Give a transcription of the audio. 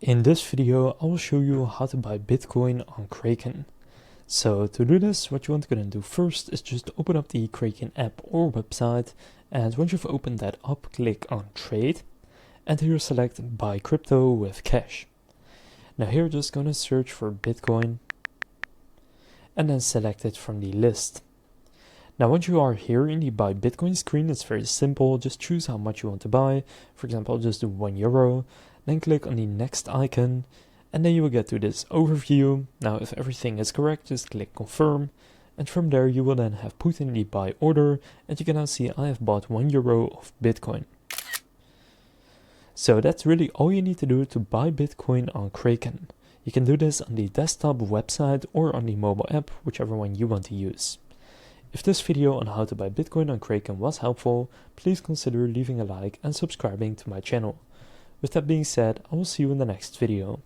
In this video, I will show you how to buy Bitcoin on Kraken. So to do this, what you want to go and do first is just open up the Kraken app or website, and once you've opened that up, click on Trade, and here select Buy Crypto with Cash. Now here you're just going to search for Bitcoin, and then select it from the list. Now once you are here in the Buy Bitcoin screen, it's very simple. Just choose how much you want to buy. For example, I'll just do €1. Then click on the next icon, and then you will get to this overview. Now if everything is correct, just click confirm, and from there you will then have put in the buy order, and you can now see I have bought €1 of Bitcoin. So that's really all you need to do to buy Bitcoin on Kraken. You can do this on the desktop website or on the mobile app, whichever one you want to use. If this video on how to buy Bitcoin on Kraken was helpful, please consider leaving a like and subscribing to my channel. With that being said, I will see you in the next video.